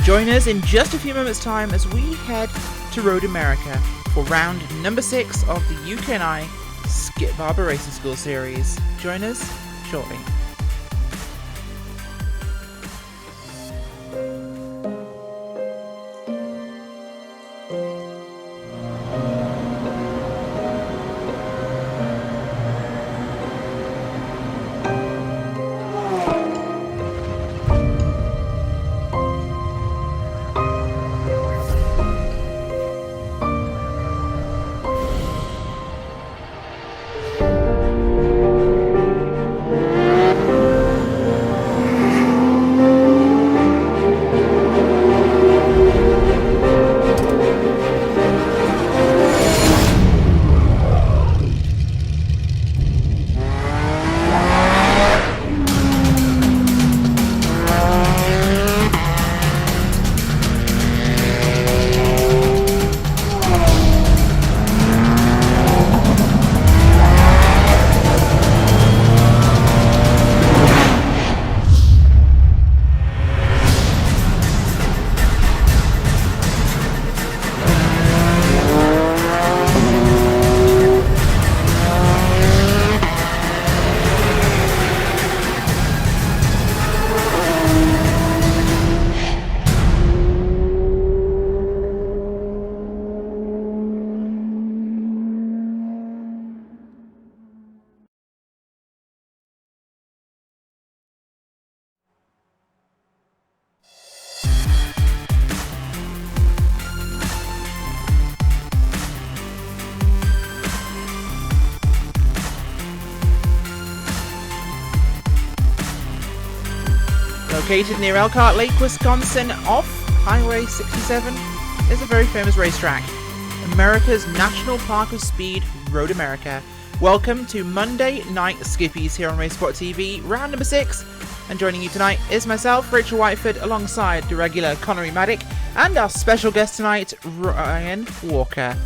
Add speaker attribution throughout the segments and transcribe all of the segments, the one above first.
Speaker 1: Join us in just a few moments' time as we head to Road America for round number 6 of the UK&I Skip Barber Racing School series. Join us shortly. Located near Elkhart Lake, Wisconsin, off Highway 67 is a very famous racetrack, America's National Park of Speed, Road America. Welcome to Monday Night Skippys here on Racesport TV, round number 6. And joining you tonight is myself, Rachel Whiteford, alongside the regular Connery Maddock, and our special guest tonight, Ryan Walker.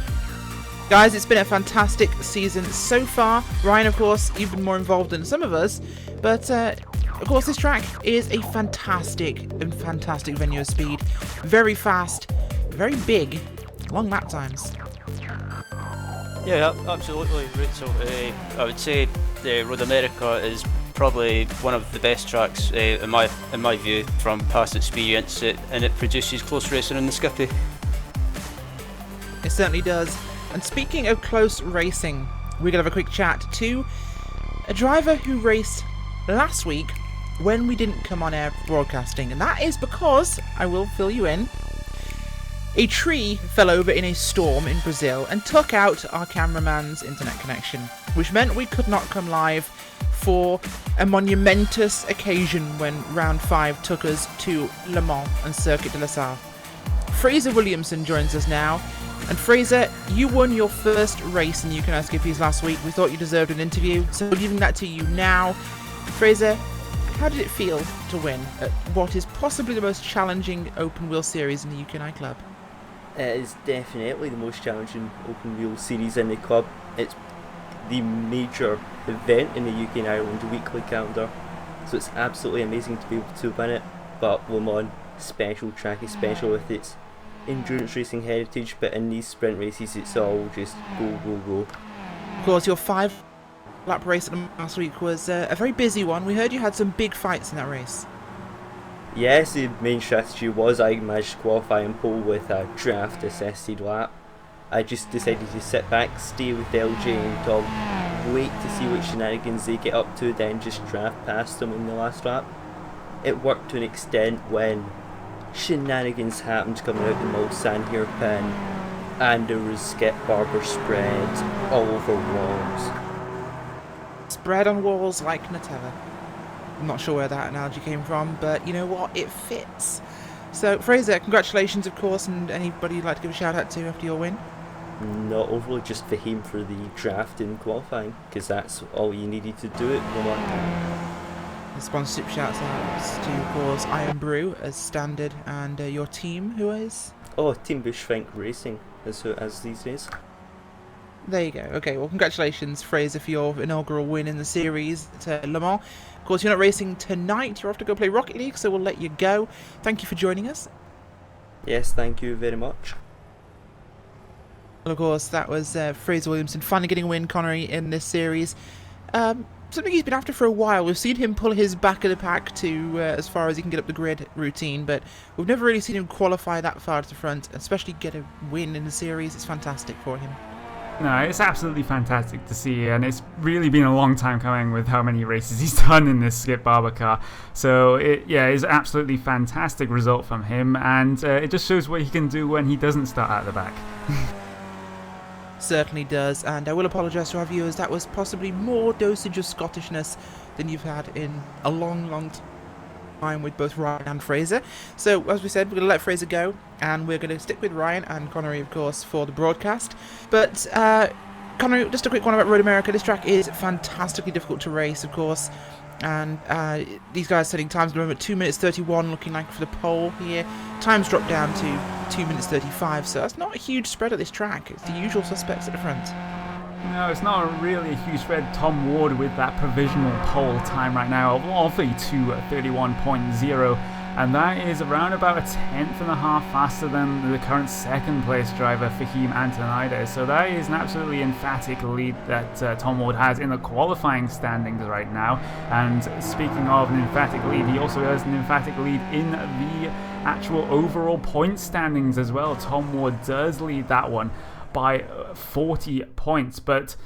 Speaker 1: Guys, it's been a fantastic season so far. Ryan, of course, you've been more involved than some of us, but of course, this track is a fantastic venue of speed. Very fast, very big, long lap times.
Speaker 2: Yeah, absolutely, Rachel. I would say Road America is probably one of the best tracks in my view from past experience, and it produces close racing in the Skippy.
Speaker 1: It certainly does. And speaking of close racing, we're going to have a quick chat to a driver who raced last week when we didn't come on air broadcasting, and that is because, I will fill you in, a tree fell over in a storm in Brazil and took out our cameraman's internet connection, which meant we could not come live for a monumentous occasion when round 5 took us to Le Mans and Circuit de la Sarre. Fraser Williamson joins us now, and Fraser, you won your first race in UK&I Skippys last week. We thought you deserved an interview, so we're giving that to you now. Fraser, how did it feel to win at what is possibly the most challenging open wheel series in the UK&I club?
Speaker 3: It is definitely the most challenging open wheel series in the club. It's the major event in the UK and Ireland weekly calendar, so it's absolutely amazing to be able to win it. But Le Mans, special track, especially with its endurance racing heritage, but in these sprint races it's all just go, go, go.
Speaker 1: Of course, your 5-lap race last week was a very busy one. We heard you had some big fights in that race.
Speaker 3: Yes, the main strategy was I managed to qualify and pole with a draft assisted lap. I just decided to sit back, stay with LJ and Tom, wait to see what shenanigans they get up to, then just draft past them in the last lap. It worked to an extent when shenanigans happened coming out the Mulsanne hairpin, and there was Skip Barber spread all over walls.
Speaker 1: Spread on walls like Nutella. I'm not sure where that analogy came from, but you know what? It fits. So, Fraser, congratulations, of course, and anybody you'd like to give a shout out to after your win?
Speaker 3: Not overly, just for him for the draft in qualifying, because that's all you needed to do it.
Speaker 1: The sponsorship shouts out to, of course, Iron Brew as standard, and your team, who is?
Speaker 3: Oh, Team Bushfink Racing, as these days.
Speaker 1: There you go. Okay, well, congratulations, Fraser, for your inaugural win in the series to Le Mans. Of course, you're not racing tonight. You're off to go play Rocket League, so we'll let you go. Thank you for joining us.
Speaker 3: Yes, thank you very much.
Speaker 1: Well, of course, that was Fraser Williamson finally getting a win, Connery, in this series. Something he's been after for a while. We've seen him pull his back of the pack to as far as he can get up the grid routine, but we've never really seen him qualify that far to the front, especially get a win in the series. It's fantastic for him.
Speaker 4: No, it's absolutely fantastic to see, and it's really been a long time coming with how many races he's done in this Skip Barber car. So, it's an absolutely fantastic result from him, and it just shows what he can do when he doesn't start at the back.
Speaker 1: Certainly does, and I will apologise to our viewers. That was possibly more dosage of Scottishness than you've had in a long time with both Ryan and Fraser. So, as we said, we're going to let Fraser go, and we're going to stick with Ryan and Connery, of course, for the broadcast. But, Connery, just a quick one about Road America. This track is fantastically difficult to race, of course, and these guys setting times at the moment, 2 minutes 31 looking like for the pole here. Times dropped down to 2 minutes 35, so that's not a huge spread at this track. It's the usual suspects at the front.
Speaker 4: No, it's not really a huge spread. Tom Ward with that provisional pole time right now of 32.31.0, and that is around about a tenth and a half faster than the current second place driver Fahim Antonides. So that is an absolutely emphatic lead that Tom Ward has in the qualifying standings right now. And speaking of an emphatic lead, he also has an emphatic lead in the actual overall point standings as well. Tom Ward does lead that one by 40 points, but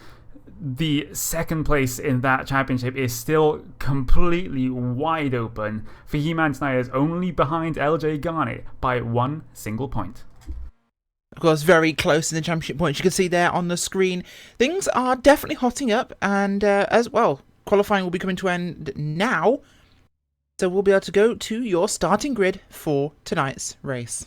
Speaker 4: the second place in that championship is still completely wide open. Fahim Antonides is only behind LJ Garnett by 1 single point.
Speaker 1: Of course, very close in the championship points. You can see there on the screen. Things are definitely hotting up, and as well, qualifying will be coming to an end now. So we'll be able to go to your starting grid for tonight's race.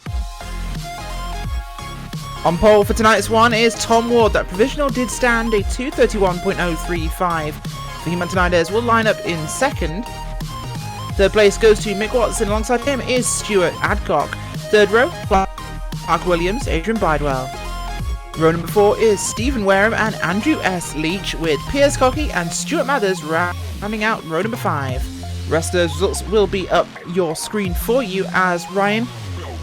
Speaker 1: On pole for tonight's one is Tom Ward. That provisional did stand a 2:31.035. Fahim Antonides will line up in second. Third place goes to Mick Watson. Alongside him is Stuart Adcock. Third row, Mark Williams, Adrian Bidewell. Row number 4 is Stephen Wareham and Andrew S. Leach, with Piers Cockey and Stuart Mathers rounding out row number 5. Rest of those results will be up your screen for you as Ryan.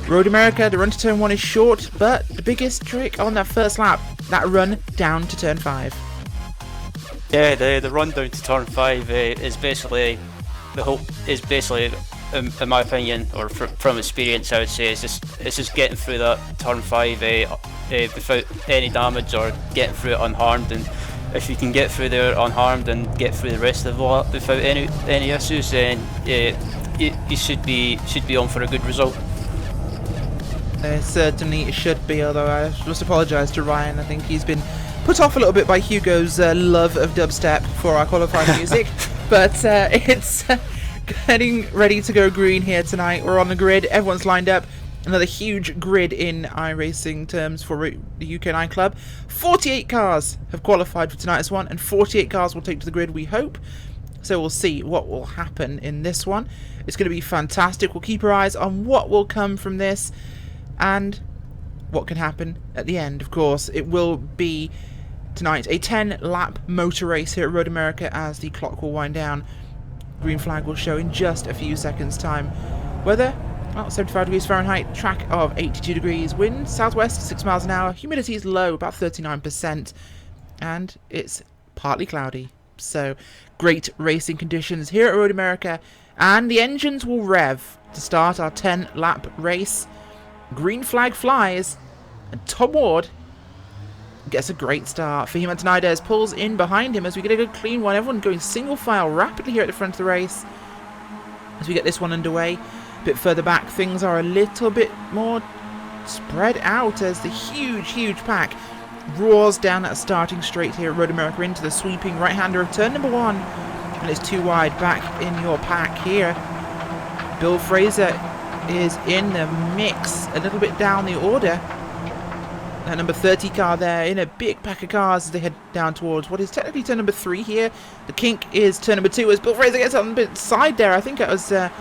Speaker 1: Road America, the run to turn 1 is short, but the biggest trick on that first lap, that run down to turn 5.
Speaker 2: Yeah, the run down to turn 5 is basically in my opinion, or from experience, I would say it's just getting through that turn 5 without any damage, or getting through it unharmed. And if you can get through there unharmed and get through the rest of the lap without any issues, then you should be on for a good result.
Speaker 1: Certainly it should be, although I must apologise to Ryan. I think he's been put off a little bit by Hugo's love of dubstep for our qualifying music. But it's getting ready to go green here tonight. We're on the grid, everyone's lined up. Another huge grid in iRacing terms for the UK&I club. 48 cars have qualified for tonight's one, and 48 cars will take to the grid, we hope. So we'll see what will happen in this one. It's going to be fantastic. We'll keep our eyes on what will come from this, and what can happen at the end. Of course, it will be tonight a 10-lap motor race here at Road America as the clock will wind down. Green flag will show in just a few seconds' time. Weather, well, 75 degrees Fahrenheit, track of 82 degrees, wind southwest 6 miles an hour, humidity is low, about 39%, and it's partly cloudy. So, great racing conditions here at Road America, and the engines will rev to start our 10-lap race. Green flag flies, and Tom Ward gets a great start. Fahim Antonides pulls in behind him as we get a good clean one. Everyone going single file rapidly here at the front of the race as we get this one underway. A bit further back, things are a little bit more spread out as the huge pack roars down that starting straight here at Road America into the sweeping right-hander of turn number 1, and it's too wide back in your pack here. Bill Fraser is in the mix a little bit down the order. That number 30 car there in a big pack of cars as they head down towards what is technically turn number 3 here. The kink is turn number 2 as Bill Fraser gets on a bit side there. I think it was the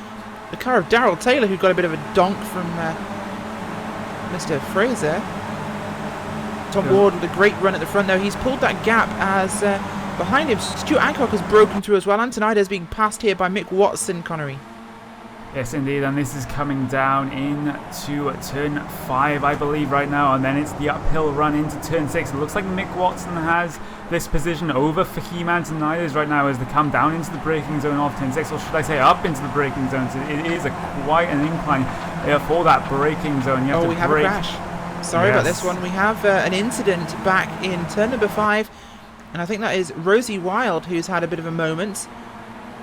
Speaker 1: car of Darrell Taylor who got a bit of a donk from Mr. Fraser. Tom Ward with a great run at the front though. He's pulled that gap as behind him Stuart Adcock has broken through as well. Antonides being passed here by Mick Watson, Connery.
Speaker 4: Yes, indeed, and this is coming down into turn 5, I believe, right now, and then it's the uphill run into turn 6. It looks like Mick Watson has this position over Fahim Antonides right now as they come down into the braking zone of turn 6, or should I say up into the braking zone. So it is quite an incline for that braking zone. You have to
Speaker 1: we have a crash. Sorry about this one. We have an incident back in turn number 5, and I think that is Rosie Wild who's had a bit of a moment.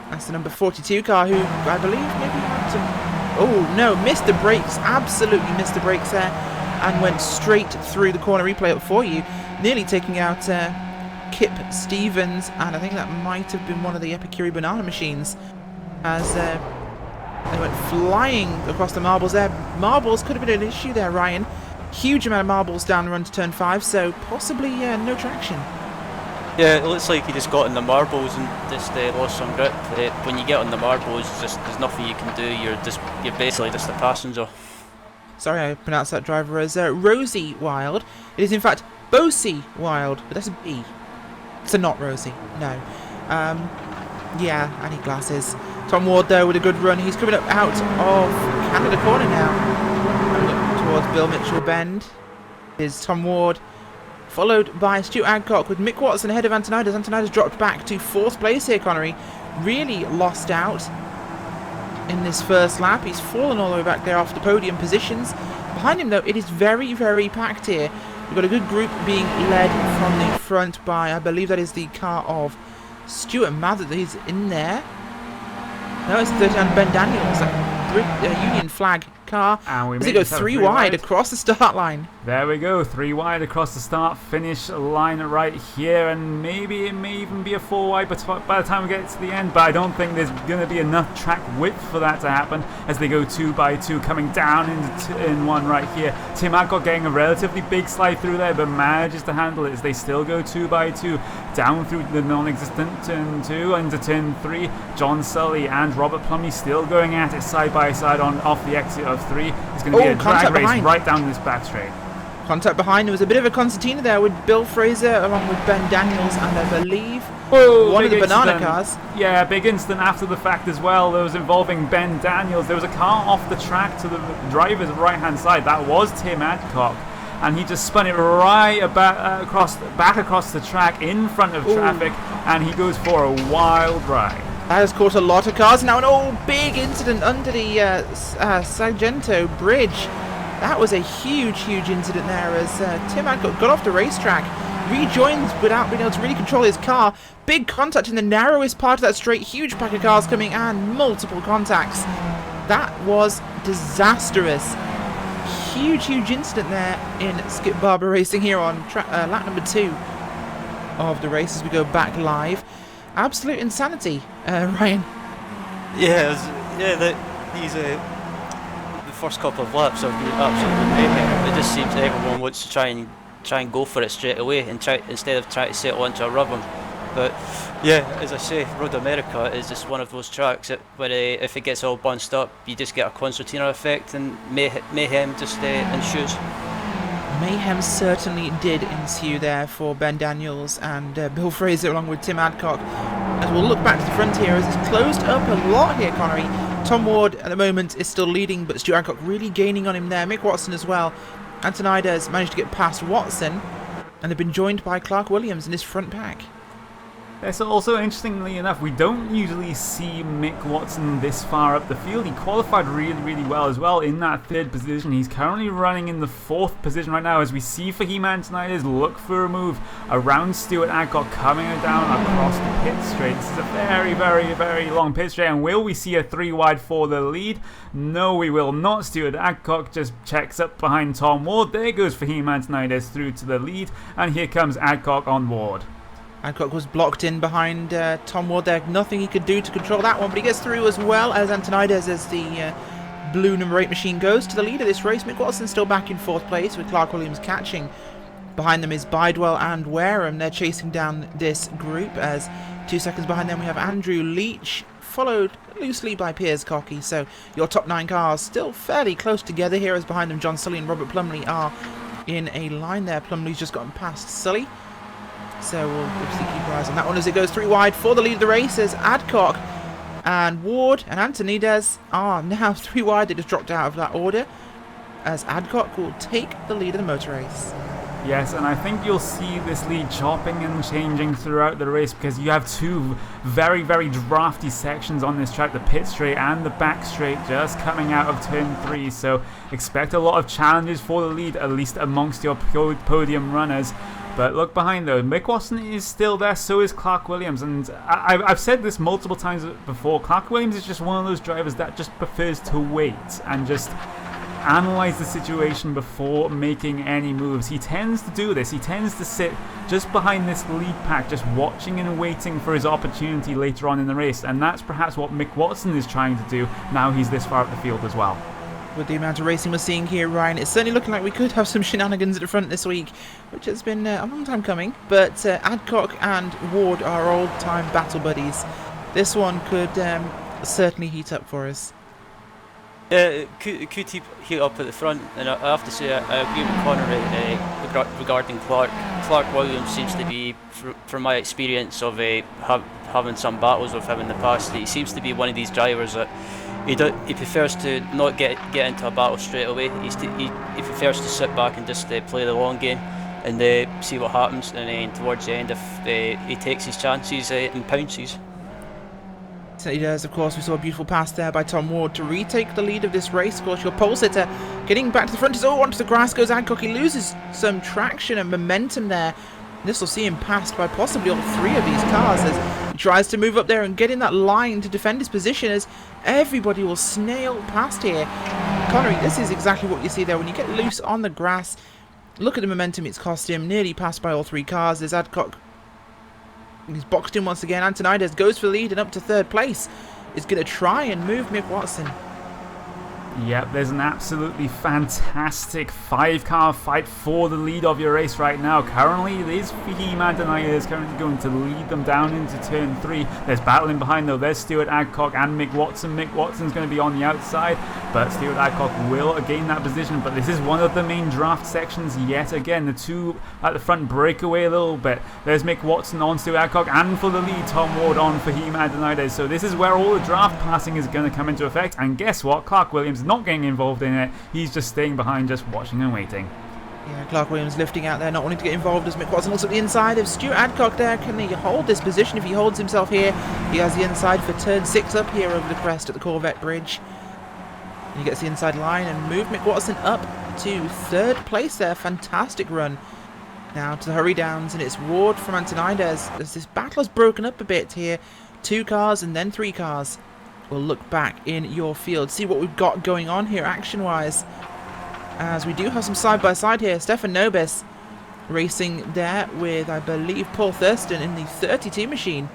Speaker 1: That's the number 42 car who, I believe, maybe had some... Oh, no, missed the brakes. Absolutely missed the brakes there. And went straight through the corner. Replay up for you. Nearly taking out Kip Stevens. And I think that might have been one of the Epicuri banana machines. As they went flying across the marbles there. Marbles could have been an issue there, Ryan. Huge amount of marbles down the run to turn 5. So possibly no traction.
Speaker 2: Yeah, it looks like he just got in the marbles and just lost some grip. When you get on the marbles, there's nothing you can do. You're basically just a passenger. Sorry,
Speaker 1: I pronounced that driver as Rosie Wild. It is in fact Bosie Wild, but that's a B. So not Rosie, no. Yeah, I need glasses. Tom Ward though with a good run. He's coming up out of Canada Corner now. Towards Bill Mitchell Bend is Tom Ward, followed by Stuart Adcock with Mick Watson ahead of Antonides. Antonides dropped back to 4th place here, Connery. Really lost out in this first lap. He's fallen all the way back there off the podium positions. Behind him, though, it is very, very packed here. We've got a good group being led from the front by, I believe that is the car of Stuart Mather. He's in there. No, it's 39 Ben Daniels, a Union flag car.
Speaker 4: And we
Speaker 1: as they go 3 wide across the start line.
Speaker 4: There we go, 3 wide across the start finish line right here, and maybe it may even be a 4 wide but by the time we get to the end, but I don't think there's going to be enough track width for that to happen as they go 2 by 2 coming down into in 1 right here. Tim Adcock getting a relatively big slide through there but manages to handle it as they still go 2 by 2 down through the non-existent turn 2 into turn 3. John Sully and Robert Plumley still going at it side by side on off the exit of 3. It's going to be a drag race right down this back straight.
Speaker 1: Contact behind. There was a bit of a concertina there with Bill Fraser along with Ben Daniels and I believe one of the banana cars.
Speaker 4: Yeah, big incident after the fact as well. That was involving Ben Daniels. There was a car off the track to the driver's right hand side. That was Tim Adcock. And he just spun it right back across the track in front of traffic, and he goes for a wild ride.
Speaker 1: That has caught a lot of cars now. An big incident under the Sargento Bridge. That was a huge incident there as Tim Adcock got off the racetrack, rejoins without being able to really control his car. Big contact in the narrowest part of that straight, huge pack of cars coming and multiple contacts. That was disastrous. Huge incident there in Skip Barber Racing here on lap number 2 of the race as we go back live. Absolute insanity, Ryan.
Speaker 2: These the first couple of laps have been absolutely mayhem. It just seems everyone wants to try and go for it straight away and instead of trying to settle into a rhythm. But yeah, as I say, Road America is just one of those tracks that where if it gets all bunched up, you just get a concertina effect and mayhem just ensues.
Speaker 1: Mayhem certainly did ensue there for Ben Daniels and Bill Fraser along with Tim Adcock. As we'll look back to the front here, as it's closed up a lot here, Connery. Tom Ward at the moment is still leading, but Stuart Adcock really gaining on him there. Mick Watson as well. Antonides managed to get past Watson, and they've been joined by Clark Williams in this front pack.
Speaker 4: So also, interestingly enough, we don't usually see Mick Watson this far up the field. He qualified really well as well in that 3rd position. He's currently running in the 4th position right now as we see Fahim Antonides look for a move around Stuart Adcock coming down across the pit straight. This is a very long pit straight, and will we see a 3 wide for the lead? No, we will not. Stuart Adcock just checks up behind Tom Ward. There goes Fahim Antonides through to the lead, and here comes Adcock on board.
Speaker 1: Adcock was blocked in behind Tom Ward there. Nothing he could do to control that one, but he gets through as well as Antonides as the blue number 8 machine goes to the lead of this race. Mick Watson still back in 4th place with Clark Williams catching. Behind them is Bidewell and Wareham. They're chasing down this group as 2 seconds behind them we have Andrew Leach, followed loosely by Piers Cockey. So your top 9 cars still fairly close together here as behind them John Sully and Robert Plumley are in a line there. Plumley's just gotten past Sully. So we'll obviously keep our eyes on that one as it goes 3 wide for the lead of the race as Adcock And Ward and Antonides are now 3 wide. They just dropped out of that order as Adcock will take the lead of the motor race.
Speaker 4: Yes, and I think you'll see this lead chopping and changing throughout the race because you have two very, very drafty sections on this track, the pit straight and the back straight just coming out of turn 3, so expect a lot of challenges for the lead, at least amongst your podium runners. But look behind though, Mick Watson is still there, so is Clark Williams, and I've said this multiple times before, Clark Williams is just one of those drivers that just prefers to wait and just analyze the situation before making any moves. He tends to do this. He tends to sit just behind this lead pack, just watching and waiting for his opportunity later on in the race, and that's perhaps what Mick Watson is trying to do now he's this far up the field as well.
Speaker 1: With the amount of racing we're seeing here, Ryan, it's certainly looking like we could have some shenanigans at the front this week, which has been a long time coming, but Adcock and Ward are old-time battle buddies. This one could certainly heat up for us.
Speaker 2: Yeah, it could heat up at the front, and I have to say I agree with Conor regarding Clark. Clark Williams seems to be, from my experience of having some battles with him in the past, he seems to be one of these drivers that he prefers to not get into a battle straight away. He prefers to sit back and just play the long game and see what happens, and then towards the end, if he takes his chances and pounces.
Speaker 1: So he does. Of course, we saw a beautiful pass there by Tom Ward to retake the lead of this race. Of course, your pole sitter getting back to the front is onto the grass goes Adcock. He loses some traction and momentum there. This will see him passed by possibly all 3 of these cars as he tries to move up there and get in that line to defend his position as everybody will snail past here. Connery, this is exactly what you see there when you get loose on the grass. Look at the momentum it's cost him. Nearly passed by all 3 cars as Adcock. He's boxed in once again. Antonides goes for the lead and up to 3rd place. Is going to try and move Mick Watson.
Speaker 4: Yep, there's an absolutely fantastic 5-car fight for the lead of your race right now. Currently, it is Fahim Antonides currently going to lead them down into turn 3. There's battling behind though. There's Stuart Adcock and Mick Watson. Mick Watson's going to be on the outside, but Stuart Adcock will gain that position. But this is one of the main draft sections yet again. The 2 at the front break away a little bit. There's Mick Watson on Stuart Adcock, and for the lead, Tom Ward on Fahim Antonides. So this is where all the draft passing is going to come into effect. And guess what? Clark Williams not getting involved in it. He's just staying behind, just watching and waiting.
Speaker 1: Yeah, Clark Williams lifting out there, not wanting to get involved as Mick Watson looks at the inside of Stuart Adcock there. Can he hold this position if he holds himself here? He has the inside for turn 6 up here over the crest at the Corvette Bridge. He gets the inside line and move Mick Watson up to 3rd place there. Fantastic run. Now to the hurry downs, and it's Ward from Antonides as this battle has broken up a bit here. 2 cars and then 3 cars. We'll look back in your field, see what we've got going on here action-wise. As we do have some side-by-side here. Stefan Nobis racing there with, I believe, Paul Thurston in the 32 machine.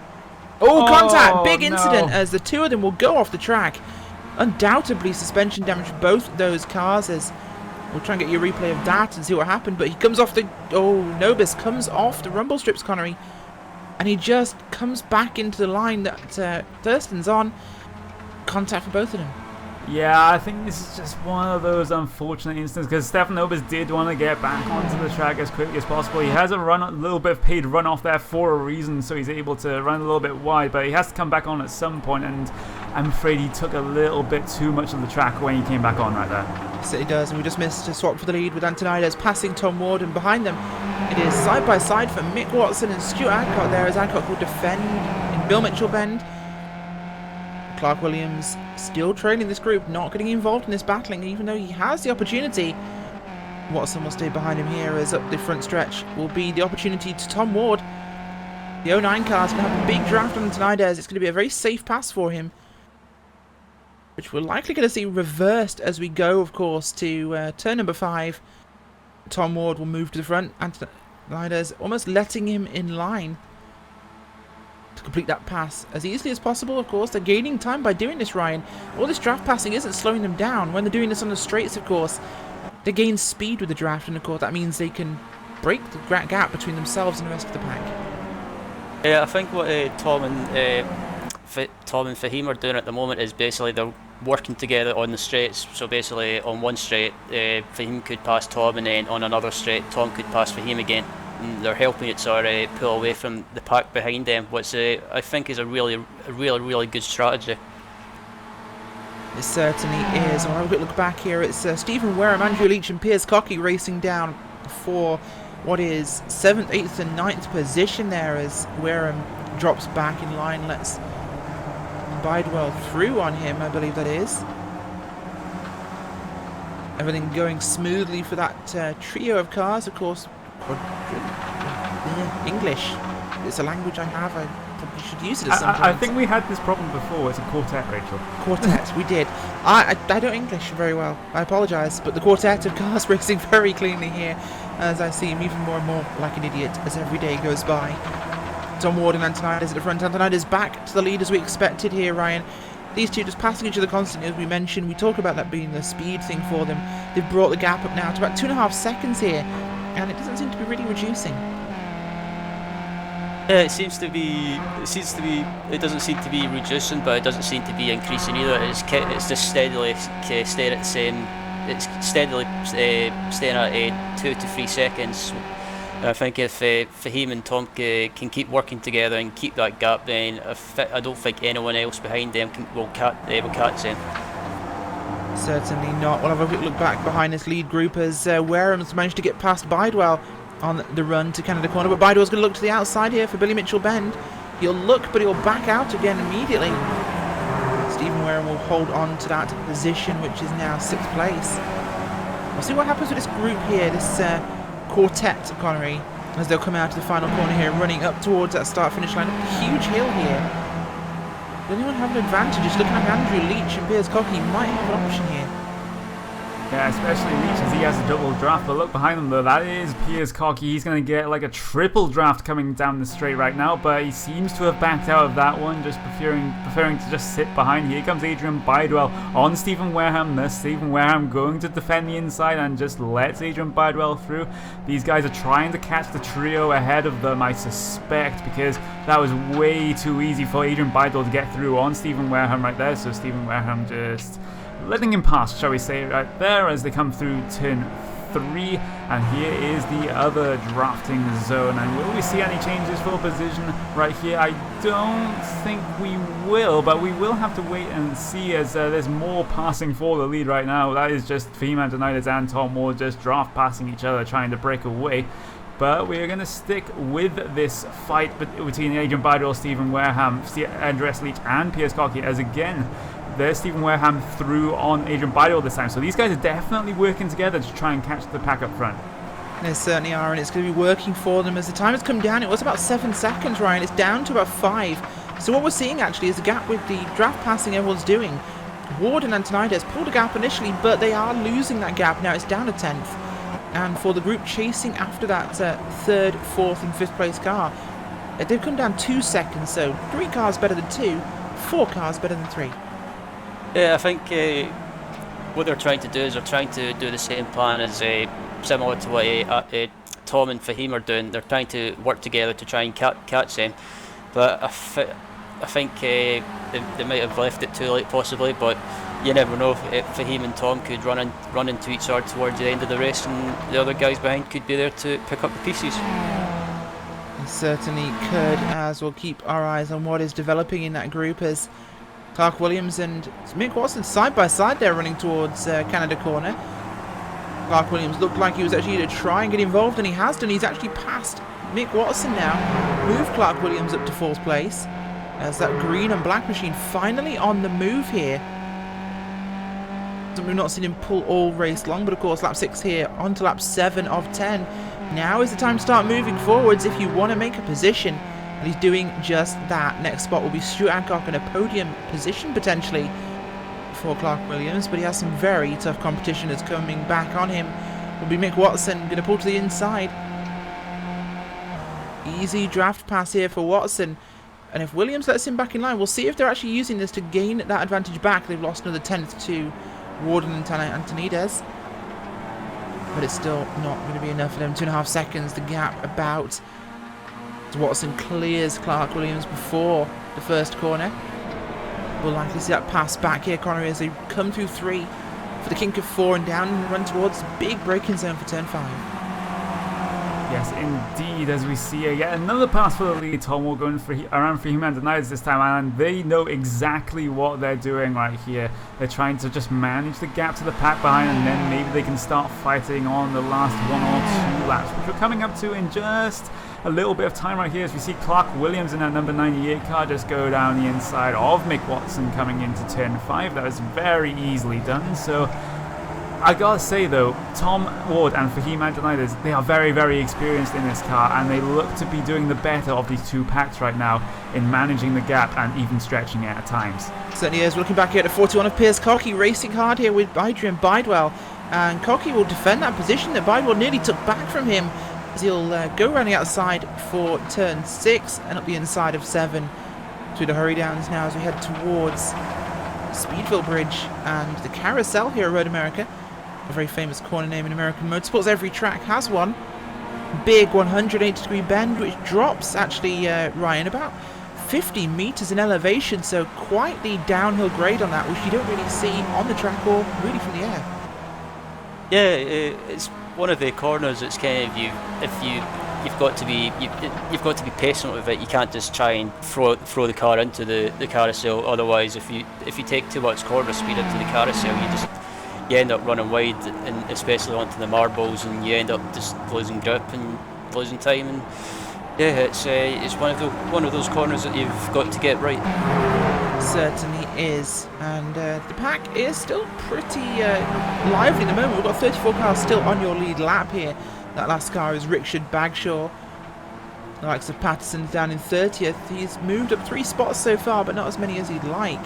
Speaker 1: Oh, contact! Big incident as the 2 of them will go off the track. Undoubtedly suspension damage for both those cars as we'll try and get you a replay of that and see what happened. But he comes off the... Oh, Nobis comes off the rumble strips, Connery. And he just comes back into the line that Thurston's on. Contact for both of them.
Speaker 4: Yeah, I think this is just one of those unfortunate instances because Stefan Nobis did want to get back onto the track as quickly as possible. He has a little bit of paid run off there for a reason, so he's able to run a little bit wide, but he has to come back on at some point, and I'm afraid he took a little bit too much of the track when he came back on right there.
Speaker 1: Yes, he does, and we just missed a swap for the lead with Antonides passing Tom Ward, and behind them it is side by side for Mick Watson and Stuart Adcock there as Adcock will defend in Bill Mitchell Bend. Clark Williams still trailing this group, not getting involved in this battling, even though he has the opportunity. Watson will stay behind him here as up the front stretch will be the opportunity to Tom Ward. The 09 car is going to have a big draft on Antonides. It's going to be a very safe pass for him, which we're likely going to see reversed as we go, of course, to turn number 5. Tom Ward will move to the front. Antonides almost letting him in line to complete that pass as easily as possible. Of course, they're gaining time by doing this, Ryan. All this draft passing isn't slowing them down. When they're doing this on the straights, of course, they gain speed with the draft, and of course that means they can break the gap between themselves and the rest of the pack.
Speaker 2: Yeah, I think what Tom and Fahim are doing at the moment is basically they're working together on the straights. So basically on one straight, Fahim could pass Tom, and then on another straight, Tom could pass Fahim again. and they're helping each other pull away from the pack behind them, which I think is a really good strategy.
Speaker 1: It certainly is. I'll have a quick look back here. It's Stephen Wareham, Andrew Leach and Piers Cockey racing down for what is 7th, 8th and 9th position there as Wareham drops back in line, lets Bidewell through on him, I believe that is. Everything going smoothly for that trio of cars, of course. English. It's a language I have. I probably should use it at some point.
Speaker 4: I think we had this problem before. It's a quartet, Rachel.
Speaker 1: Quartet, we did. I don't English very well. I apologise, but the quartet of cars racing very cleanly here, as I seem even more and more like an idiot as every day goes by. Tom Ward and Antonides at the front. Antonides back to the lead as we expected here, Ryan. These two just passing each other constantly, as we mentioned. We talk about that being the speed thing for them. They've brought the gap up now to about 2.5 seconds here, and it doesn't seem to be really reducing.
Speaker 2: It doesn't seem to be reducing, but it doesn't seem to be increasing either. It's just steadily staying at the same. It's steadily staying at 2 to 3 seconds. And I think if Fahim and Tom can keep working together and keep that gap, then I don't think anyone else behind them will catch them.
Speaker 1: Certainly not. We'll have a quick look back behind this lead group as Wareham's managed to get past Bidewell on the run to Canada Corner, but Bidewell's going to look to the outside here for Billy Mitchell Bend. He'll look, but he'll back out again immediately. Stephen Wareham will hold on to that position, which is now 6th place. We'll see what happens with this group here, this quartet, Connery, as they'll come out to the final corner here, running up towards that start-finish line. A huge hill here. Does anyone have an advantage? Just looking like Andrew Leach and Piers Cockey might have an option here.
Speaker 4: Yeah, especially Leach as he has a double draft. But look behind him though, that is Piers Cockey. He's going to get like a triple draft coming down the straight right now, but he seems to have backed out of that one, just preferring to just sit behind. Here comes Adrian Bidewell on Stephen Wareham. There's Stephen Wareham going to defend the inside and just lets Adrian Bidewell through. These guys are trying to catch the trio ahead of them, I suspect, because that was way too easy for Adrian Bidewell to get through on Stephen Wareham right there. So Stephen Wareham just letting him pass, shall we say, right there as they come through turn 3. And here is the other drafting zone. And will we see any changes for position right here? I don't think we will, but we will have to wait and see, as there's more passing for the lead right now. That is just Fahim Antonides and Tom Ward just draft passing each other, trying to break away. But we're going to stick with this fight between Adrian Bidewell, Stephen Wareham, Andreas Leach and Piers Cockey, as again there's Stephen Wareham through on Adrian Bidewell this time. So these guys are definitely working together to try and catch the pack up front.
Speaker 1: They certainly are, and it's going to be working for them. As the time has come down, it was about 7 seconds, Ryan. It's down to about 5. So what we're seeing actually is a gap with the draft passing everyone's doing. Ward and Antonides pulled a gap initially, but they are losing that gap. Now it's down to 10th. And for the group chasing after that 3rd, 4th and 5th place car, they've come down 2 seconds. So 3 cars better than 2, 4 cars better than 3.
Speaker 2: Yeah, I think what they're trying to do is they're trying to do the same plan as similar to what Tom and Fahim are doing. They're trying to work together to try and catch them. But I think they might have left it too late possibly, but you never know. Fahim and Tom could run into each other towards the end of the race, and the other guys behind could be there to pick up the pieces.
Speaker 1: They certainly could, as we'll keep our eyes on what is developing in that group, as Clark Williams and Mick Watson side by side there running towards Canada Corner. Clark Williams looked like he was actually going to try and get involved, and he has done. He's actually passed Mick Watson now, moved Clark Williams up to 4th place, as that green and black machine finally on the move here. We've not seen him pull all race long, but of course lap 6 here on to lap 7 of 10. Now is the time to start moving forwards if you want to make a position. And he's doing just that. Next spot will be Stuart Adcock in a podium position potentially for Clark Williams, but he has some very tough competition that's coming back on him. Will be Mick Watson going to pull to the inside. Easy draft pass here for Watson, and if Williams lets him back in line, we'll see if they're actually using this to gain that advantage back. They've lost another 10th to Warden and Antonides, but it's still not going to be enough for them. 2.5 seconds, the gap about. Watson clears Clark Williams before the first corner. We'll likely see that pass back here, Connery, as they come through 3 for the kink of 4 and down and run towards the big braking zone for turn 5.
Speaker 4: Yes, indeed, as we see yet another pass for the lead. Tom will go in for around for Humanities this time, and they know exactly what they're doing right here. They're trying to just manage the gap to the pack behind, and then maybe they can start fighting on the last 1 or 2 laps, which we're coming up to in just a little bit of time right here, as we see Clark Williams in that number 98 car just go down the inside of Mick Watson coming into turn 5. That was very easily done. So I gotta say though, Tom Ward and Fahim Antonides, they are very, very experienced in this car, and they look to be doing the better of these 2 packs right now in managing the gap and even stretching it at times.
Speaker 1: Certainly is. We're looking back here at 41 of Piers Cocky, racing hard here with Adrian Bidewell, and Cocky will defend that position that Bidewell nearly took back from him, as he'll go around the outside for turn 6 and up the inside of 7 through the hurry downs now as we head towards Speedville Bridge and the Carousel here at Road America. A very famous corner name in American motorsports. Every track has one. Big 180-degree bend, which drops actually, Ryan, about 50 meters in elevation, so quite the downhill grade on that, which you don't really see on the track or really from the air.
Speaker 2: Yeah, it's one of the corners that's kind of you've got to be patient with it. You can't just try and throw the car into the carousel. Otherwise, if you take too much corner speed into the carousel, you end up running wide, and especially onto the marbles, and you end up just losing grip and losing time. And yeah, it's one of those corners that you've got to get right.
Speaker 1: Certainly is, and the pack is still pretty lively at the moment. We've got 34 cars still on your lead lap here. That last car is Richard Bagshaw. The likes of Patterson down in 30th. He's moved up 3 spots so far, but not as many as he'd like.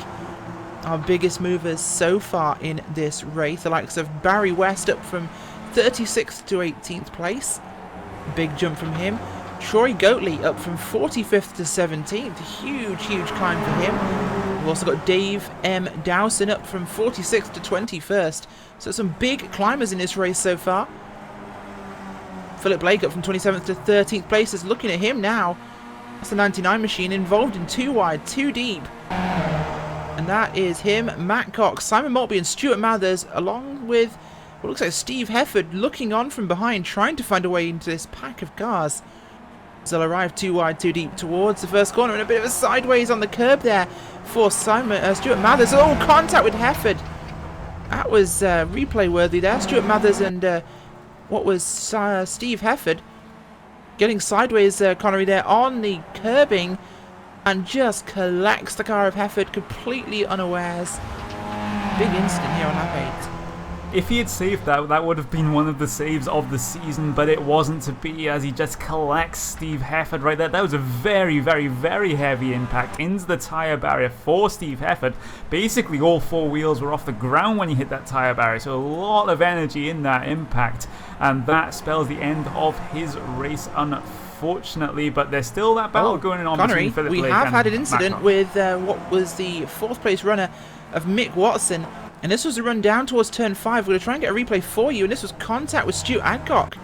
Speaker 1: Our biggest movers so far in this race, the likes of Barry West up from 36th to 18th place. Big jump from him. Troy Goatley up from 45th to 17th. Huge climb for him. We've also got Dave M. Dowson up from 46th to 21st. So some big climbers in this race so far. Philip Blake up from 27th to 13th place. Is looking at him now. That's the 99 machine involved in 2 wide, 2 deep. And that is him, Matt Cox, Simon Maltby and Stuart Mathers, along with what looks like Steve Hefford looking on from behind, trying to find a way into this pack of cars. They'll arrive 2 wide, 2 deep towards the first corner, and a bit of a sideways on the curb there for Stuart Mathers. Oh, contact with Hefford. That was replay worthy there. Stuart Mathers and what was Steve Hefford getting sideways, Connery there on the curbing, and just collects the car of Hefford completely unawares. Big incident here on lap 8.
Speaker 4: If he had saved that, that would have been one of the saves of the season, but it wasn't to be, as he just collects Steve Hefford right there. That was a very heavy impact into the tyre barrier for Steve Hefford. Basically, all 4 wheels were off the ground when he hit that tyre barrier, so a lot of energy in that impact, and that spells the end of his race, unfortunately. But there's still that battle going on
Speaker 1: Connery,
Speaker 4: between Philip
Speaker 1: we
Speaker 4: Blake
Speaker 1: have
Speaker 4: and
Speaker 1: had an incident
Speaker 4: Matt
Speaker 1: with what was the 4th place runner of Mick Watson. And this was a run down towards turn 5. We're going to try and get a replay for you. And this was contact with Stu Adcock.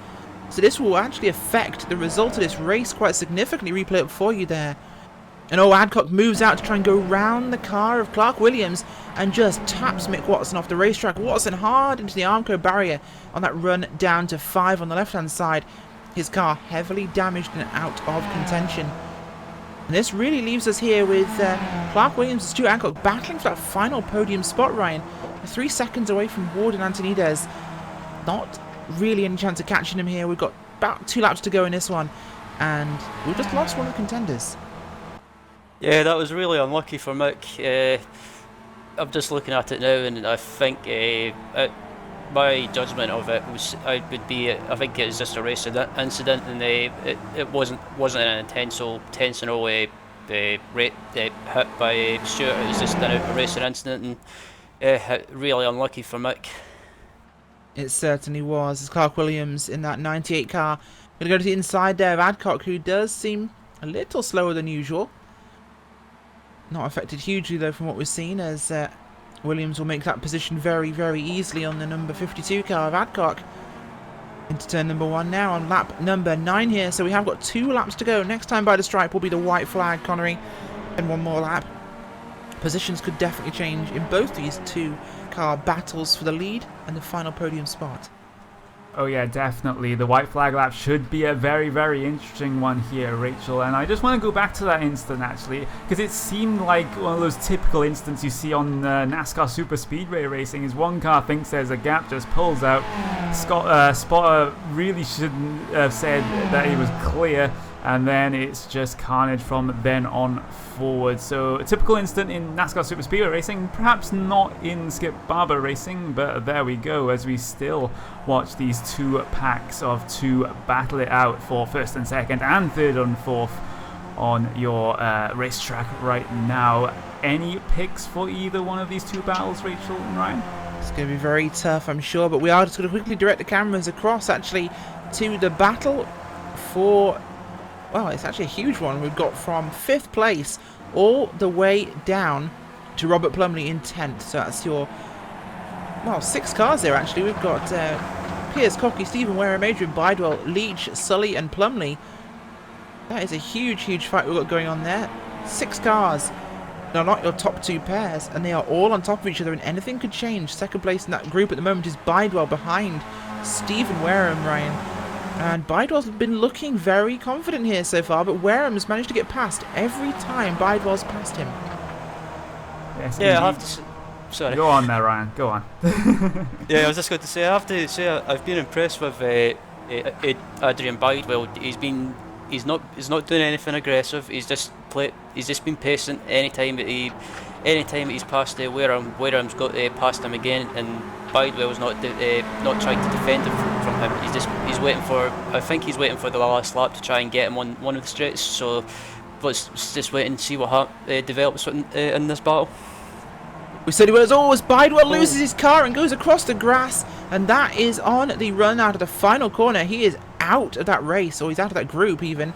Speaker 1: So this will actually affect the result of this race quite significantly. Replay it for you there. And Adcock moves out to try and go round the car of Clark Williams and just taps Mick Watson off the racetrack. Watson hard into the Armco barrier on that run down to 5 on the left-hand side. His car heavily damaged and out of contention. And this really leaves us here with Clark Williams and Stu Adcock battling for that final podium spot, Ryan. 3 seconds away from Ward and Antonides. Not really any chance of catching him here. We've got about 2 laps to go in this one. And we've just lost one of the contenders.
Speaker 2: Yeah, that was really unlucky for Mick. I'm just looking at it now, and I think my judgment of it was I think it was just a race incident, and it wasn't an intentional hit by Stuart. It was just a racing incident, and really unlucky for Mick.
Speaker 1: It certainly was. As Clark Williams in that 98 car. Going to go to the inside there of Adcock, who does seem a little slower than usual. Not affected hugely though from what we've seen, as Williams will make that position very easily on the number 52 car of Adcock. Into turn number 1 now on lap number 9 here. So we have got 2 laps to go. Next time by the stripe will be the white flag, Connery. And 1 more lap. Positions could definitely change in both these 2 car battles for the lead and the final podium spot.
Speaker 4: Oh yeah, definitely. The white flag lap should be a very, very interesting one here, Rachel. And I just want to go back to that instant, actually, because it seemed like one of those typical instants you see on NASCAR Super Speedway racing. Is one car thinks there's a gap, just pulls out. Spotter really shouldn't have said that he was clear, and then it's just carnage from then on forward. So a typical instant in NASCAR Super Speedway racing, perhaps not in Skip Barber racing, but there we go, as we still watch these two packs of two battle it out for first and second and third and fourth on your racetrack right now. Any picks for either one of these two battles, Rachel and Ryan?
Speaker 1: It's going to be very tough, I'm sure, but we are just going to quickly direct the cameras across, actually, to the battle for... Well, it's actually a huge one. We've got from 5th place all the way down to Robert Plumley in 10th. So that's your, well, 6 cars there, actually. We've got Piers, Cocky, Stephen Wareham, Adrian Bidwell, Leach, Sully and Plumley. That is a huge, huge fight we've got going on there. 6 cars. Now, not your top 2 pairs, and they are all on top of each other, and anything could change. Second place in that group at the moment is Bidwell behind Stephen Wareham, Ryan. And Bidwell's been looking very confident here so far, but Wareham's managed to get past every time Bidwell's passed him.
Speaker 4: Yes,
Speaker 2: Yeah, I have to sorry.
Speaker 4: Go on there, Ryan. Go on.
Speaker 2: Yeah, I was just going to say, I have to say I've been impressed with Adrian Bidwell. He's not doing anything aggressive. He's just been patient. Anytime that he's passed Wareham's got past him again, and Bidwell's not trying to defend him from him. He's waiting for. I think he's waiting for the last lap to try and get him on one of the straights. So let's just wait and see what develops in this battle.
Speaker 1: We said he was always. Bidwell loses his car and goes across the grass, and that is on the run out of the final corner. He is out of that race, or he's out of that group even.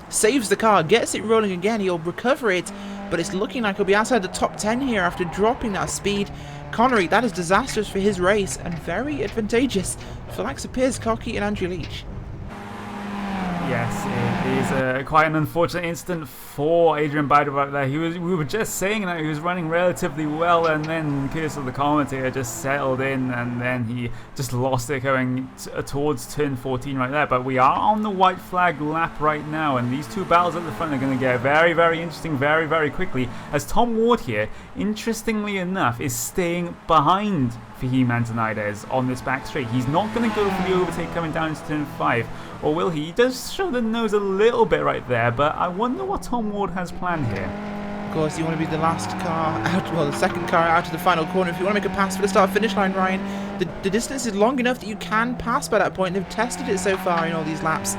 Speaker 1: Saves the car, gets it rolling again. He'll recover it, but it's looking like he'll be outside the top 10 here after dropping that speed. Connery, that is disastrous for his race and very advantageous for the likes of Piers, Cocky and Andrew Leach.
Speaker 4: Yes, it is quite an unfortunate incident for Adrian Bidwell out there. We were just saying that he was running relatively well, and then Curse of the commentator just settled in, and then he just lost it going towards turn 14 right there. But we are on the white flag lap right now, and these two battles at the front are going to get very, very interesting very, very quickly, as Tom Ward here, interestingly enough, is staying behind Fahim Antonides on this back straight. He's not going to go for the overtake coming down into turn 5, or will he? He does show the nose a little bit right there, but I wonder what Tom Ward has planned here.
Speaker 1: Of course, you want to be the last car out, well, the second car out of the final corner. If you want to make a pass for the start-finish line, Ryan, the distance is long enough that you can pass by that point. They've tested it so far in all these laps.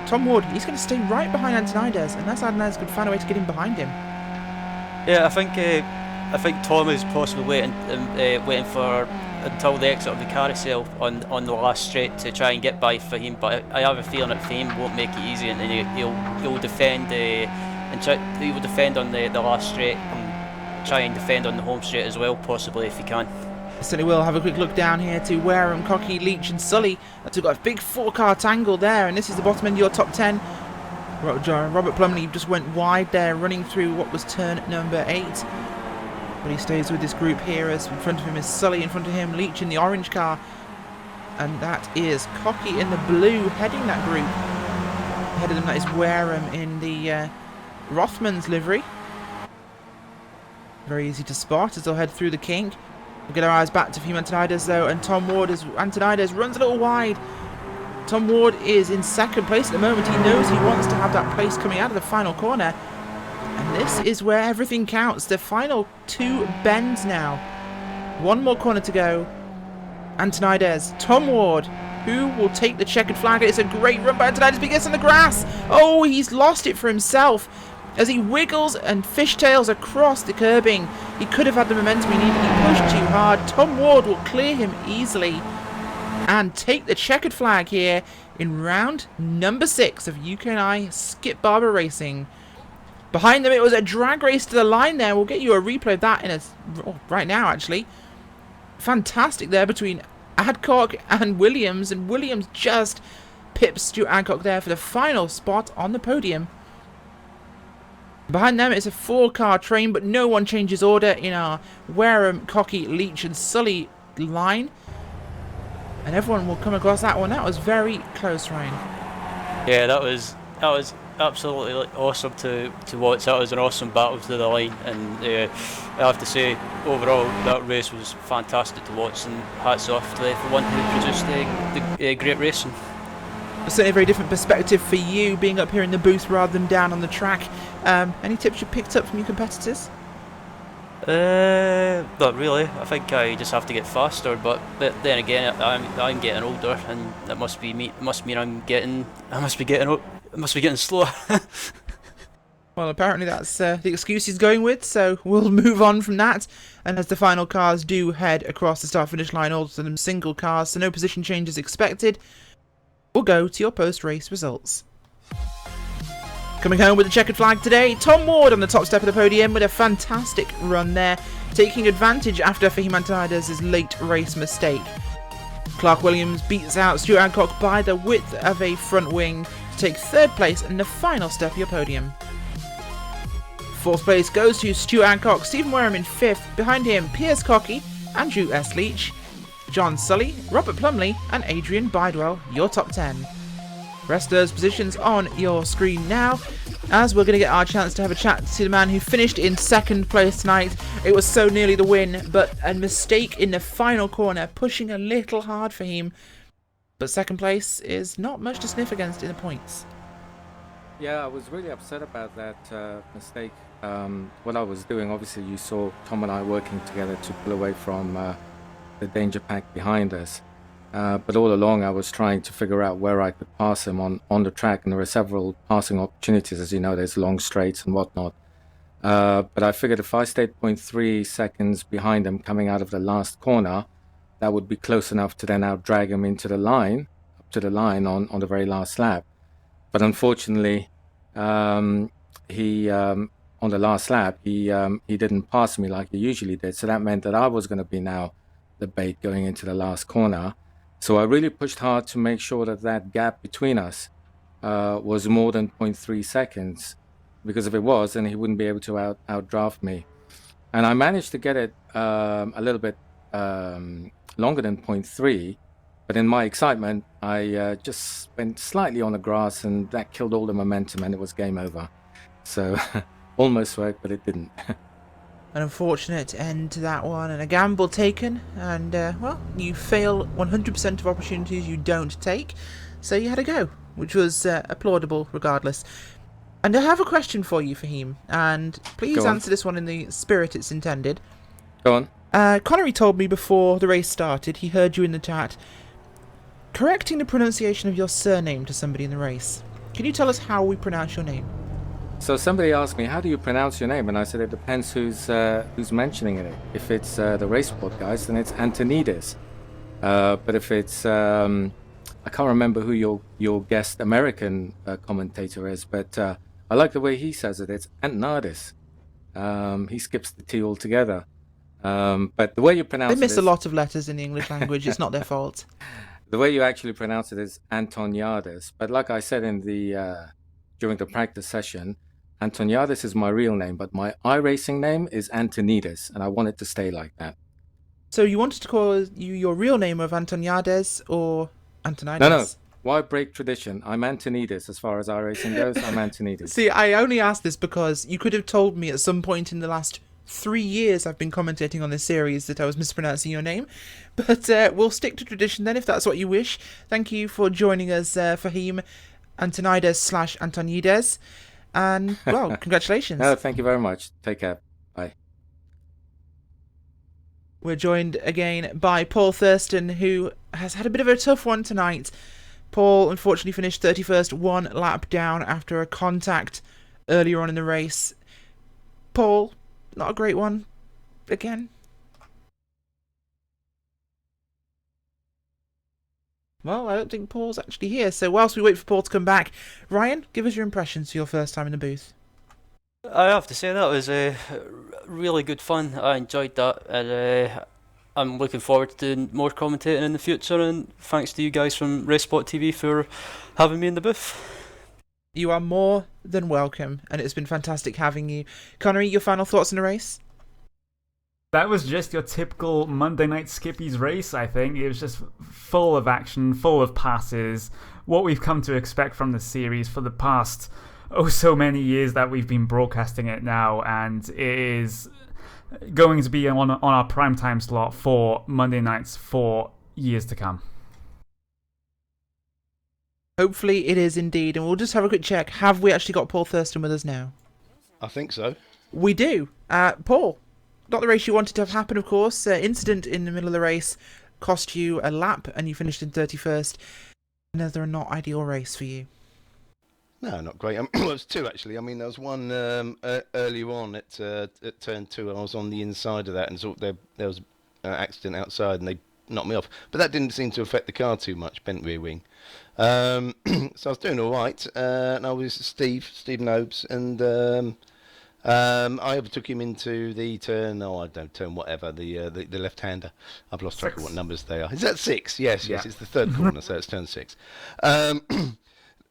Speaker 1: Tom Ward, he's going to stay right behind Antonides, unless Antonides could find a way to get in behind him.
Speaker 2: Yeah, I think Tom is possibly waiting for until the exit of the carousel on the last straight to try and get by Fahim. But I have a feeling that Fahim won't make it easy, and he'll defend he will defend on the last straight and try and defend on the home straight as well, possibly if he can.
Speaker 1: Certainly will. Have a quick look down here to Wareham, Cocky, Leach and Sully. That's got a big 4-car tangle there, and this is the bottom end of your top 10. Robert Plumley just went wide there, running through what was turn number 8. But he stays with this group here, as in front of him is Sully, in front of him Leach in the orange car. And that is Cocky in the blue heading that group. Ahead of them that is Wareham in the Rothmans livery. Very easy to spot as they'll head through the kink. We'll get our eyes back to Fahim Antonides though, and Tom Ward as Antonides runs a little wide. Tom Ward is in second place at the moment. He knows he wants to have that place coming out of the final corner. And this is where everything counts. The final 2 bends now. 1 more corner to go. Antonides, Tom Ward, who will take the checkered flag. It's a great run by Antonides, but he gets on the grass. Oh, he's lost it for himself as he wiggles and fishtails across the curbing. He could have had the momentum he needed. He pushed too hard. Tom Ward will clear him easily and take the checkered flag here in round number 6 of UK&I Skip Barber Racing. Behind them, it was a drag race to the line there. We'll get you a replay of that right now, actually. Fantastic there between Adcock and Williams just pips Stuart Adcock there for the final spot on the podium. Behind them, it's a 4-car train, but no one changes order in our Wareham, Cocky, Leach and Sully line. and everyone will come across that one. That was very close, Ryan.
Speaker 2: Yeah, that was absolutely awesome to watch. That was an awesome battle to the line, and I have to say, overall, that race was fantastic to watch. And hats off to everyone who produced the great racing.
Speaker 1: Certainly a very different perspective for you, being up here in the booth rather than down on the track. Any tips you picked up from your competitors?
Speaker 2: Not really. I think I just have to get faster. But then again, I'm getting older, and that must be me. It must mean I must be getting slower.
Speaker 1: Well, apparently that's the excuse he's going with, so we'll move on from that. And as the final cars do head across the start-finish line, all of them single cars, so no position changes expected, we'll go to your post-race results. Coming home with the checkered flag today, Tom Ward on the top step of the podium with a fantastic run there, taking advantage after Fahim Antonides' late race mistake. Clark Williams beats out Stuart Adcock by the width of a front wing to take third place in the final step of your podium. Fourth place goes to Stuart Adcock, Stephen Wareham in fifth, behind him Piers Cockey, Andrew S. Leach, John Sully, Robert Plumley and Adrian Bidewell, your top 10. Rest of those positions on your screen now, as we're going to get our chance to have a chat to the man who finished in second place tonight. It was so nearly the win, but a mistake in the final corner, pushing a little hard for him. But second place is not much to sniff against in the points.
Speaker 5: Yeah, I was really upset about that mistake. What I was doing, obviously you saw Tom and I working together to pull away from the danger pack behind us. But all along I was trying to figure out where I could pass him on the track, and there were several passing opportunities. As you know, there's long straights and whatnot. But I figured if I stayed 0.3 seconds behind him coming out of the last corner, that would be close enough to then out drag him into the line, up to the line on the very last lap. But unfortunately, he on the last lap, he didn't pass me like he usually did. So that meant that I was going to be now the bait going into the last corner. So I really pushed hard to make sure that that gap between us was more than 0.3 seconds, because if it was, then he wouldn't be able to outdraft me. And I managed to get it a little bit longer than 0.3, but in my excitement, I just went slightly on the grass, and that killed all the momentum, and it was game over. So almost worked, but it didn't.
Speaker 1: An unfortunate end to that one, and a gamble taken, and well, you fail 100% of opportunities you don't take, so you had a go, which was applaudable regardless. And I have a question for you, Fahim, and please answer this one in the spirit it's intended.
Speaker 5: Go on.
Speaker 1: Connery told me before the race started, he heard you in the chat, correcting the pronunciation of your surname to somebody in the race. Can you tell us how we pronounce your name?
Speaker 5: So somebody asked me, how do you pronounce your name? And I said, it depends who's mentioning it. If it's the race sport guys, then it's Antonides. But if it's, I can't remember who your guest American commentator is, but I like the way he says it. It's Antonides. He skips the T altogether. But the way you pronounce it,
Speaker 1: they miss a lot of letters in the English language. It's not their fault.
Speaker 5: The way you actually pronounce it is Antoniades. But like I said in the during the practice session, Antoniades is my real name, but my YiRacing name is Antonides, and I want it to stay like that.
Speaker 1: So you wanted to call you your real name of Antoniades or Antonides?
Speaker 5: No. Why break tradition? I'm Antonides. As far as YiRacing goes, I'm Antonides.
Speaker 1: See, I only asked this because you could have told me at some point in the last 3 years I've been commentating on this series that I was mispronouncing your name. But we'll stick to tradition then, if that's what you wish. Thank you for joining us, Fahim Antonides/Antonides. And, well, congratulations.
Speaker 5: No, thank you very much. Take care. Bye.
Speaker 1: We're joined again by Paul Thurston, who has had a bit of a tough one tonight. Paul unfortunately finished 31st, one lap down after a contact earlier on in the race. Paul, not a great one again. Well, I don't think Paul's actually here, so whilst we wait for Paul to come back, Ryan, give us your impressions for your first time in the booth.
Speaker 2: I have to say that was really good fun. I enjoyed that, and I'm looking forward to doing more commentating in the future, and thanks to you guys from RaceSpot TV for having me in the booth.
Speaker 1: You are more than welcome, and it's been fantastic having you. Connery, your final thoughts on the race?
Speaker 4: That was just your typical Monday night Skippys race, I think. It was just full of action, full of passes. What we've come to expect from the series for the past, so many years that we've been broadcasting it now. And it is going to be on our primetime slot for Monday nights for years to come.
Speaker 1: Hopefully it is indeed. And we'll just have a quick check. Have we actually got Paul Thurston with us now?
Speaker 6: I think so.
Speaker 1: We do. Paul, not the race you wanted to have happen, of course. Incident in the middle of the race cost you a lap and you finished in 31st. Another not ideal race for you.
Speaker 6: No, not great. Well, it was two, actually. I mean, there was one earlier on at turn 2, and I was on the inside of that, and so there was an accident outside, and they knocked me off. But that didn't seem to affect the car too much, bent rear wing. So I was doing all right, and I was Steve Nobes, and I overtook him into the turn, turn whatever, the left-hander. I've lost track of what numbers they are. Is that 6? Yes, it's the third corner, so it's turn 6.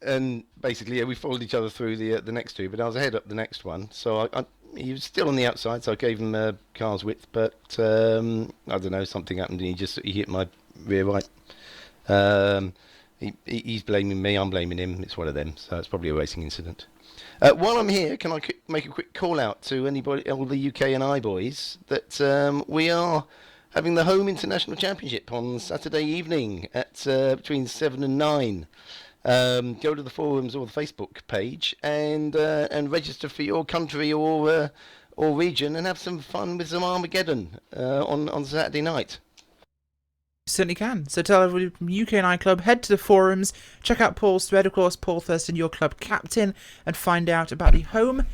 Speaker 6: And basically, we followed each other through the next two, but I was ahead up the next one, so he was still on the outside, so I gave him car's width, but I don't know, something happened, and he hit my rear right. He's blaming me, I'm blaming him, it's one of them, so it's probably a racing incident. While I'm here, can I make a quick call out to all the UK&I boys that we are having the Home International Championship on Saturday evening at between 7 and 9. Go to the forums or the Facebook page and register for your country or region and have some fun with some Armageddon on Saturday night.
Speaker 1: Certainly can. So tell everybody from UK&I Club, head to the forums, check out Paul's thread, of course, Paul Thurston, your club captain, and find out about the Home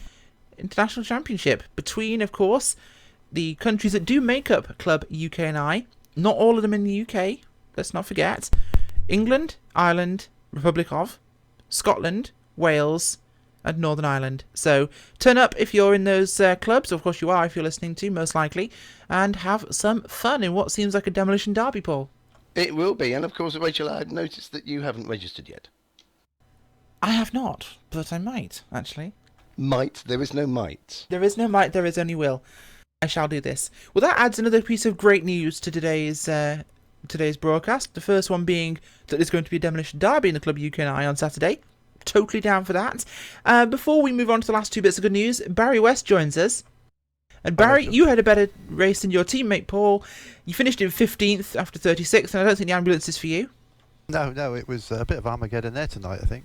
Speaker 1: International Championship between, of course, the countries that do make up Club UK&I. Not all of them in the UK, let's not forget. England, Ireland, Republic of, Scotland, Wales, and Northern Ireland. So turn up if you're in those clubs, of course you are if you're listening to, most likely, and have some fun in what seems like a demolition derby, Paul.
Speaker 6: It will be, and of course, Rachel, I had noticed that you haven't registered yet.
Speaker 1: I have not, but I might, actually.
Speaker 6: Might? There is no might.
Speaker 1: There is no might, there is only will. I shall do this. Well, that adds another piece of great news to today's broadcast. The first one being that there's going to be a demolition derby in the Club UK&I on Saturday. Totally down for that. Before we move on to the last two bits of good news, Barry West joins us. And Barry, you had a better race than your teammate Paul. You finished in 15th after 36th, and I don't think the ambulance is for you.
Speaker 7: No, it was a bit of Armageddon there tonight, I think.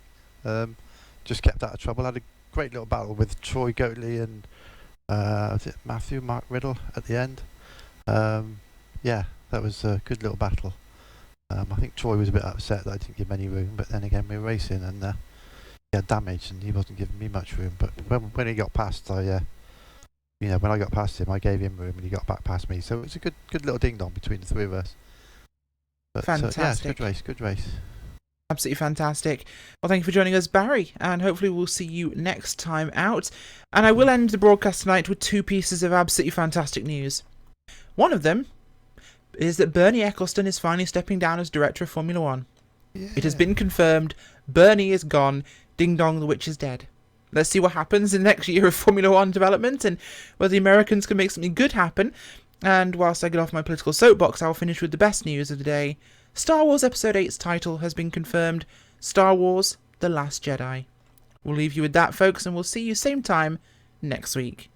Speaker 7: Just kept out of trouble. Had a great little battle with Troy Goatley and was it Mark Riddle at the end. Yeah, that was a good little battle. I think Troy was a bit upset that I didn't give him any room, but then again we were racing and he had damage and he wasn't giving me much room. But when he got past, when I got past him, I gave him room and he got back past me. So it was a good little ding dong between the three of us. But,
Speaker 1: fantastic.
Speaker 7: Yeah, good race.
Speaker 1: Absolutely fantastic. Well, thank you for joining us, Barry, and hopefully we'll see you next time out. And I will end the broadcast tonight with two pieces of absolutely fantastic news. One of them is that Bernie Eccleston is finally stepping down as director of Formula One. Yeah. It has been confirmed. Bernie is gone. Ding dong, the witch is dead. Let's see what happens in the next year of Formula One development and whether the Americans can make something good happen. And whilst I get off my political soapbox, I'll finish with the best news of the day. Star Wars Episode 8's title has been confirmed. Star Wars The Last Jedi. We'll leave you with that, folks, and we'll see you same time next week.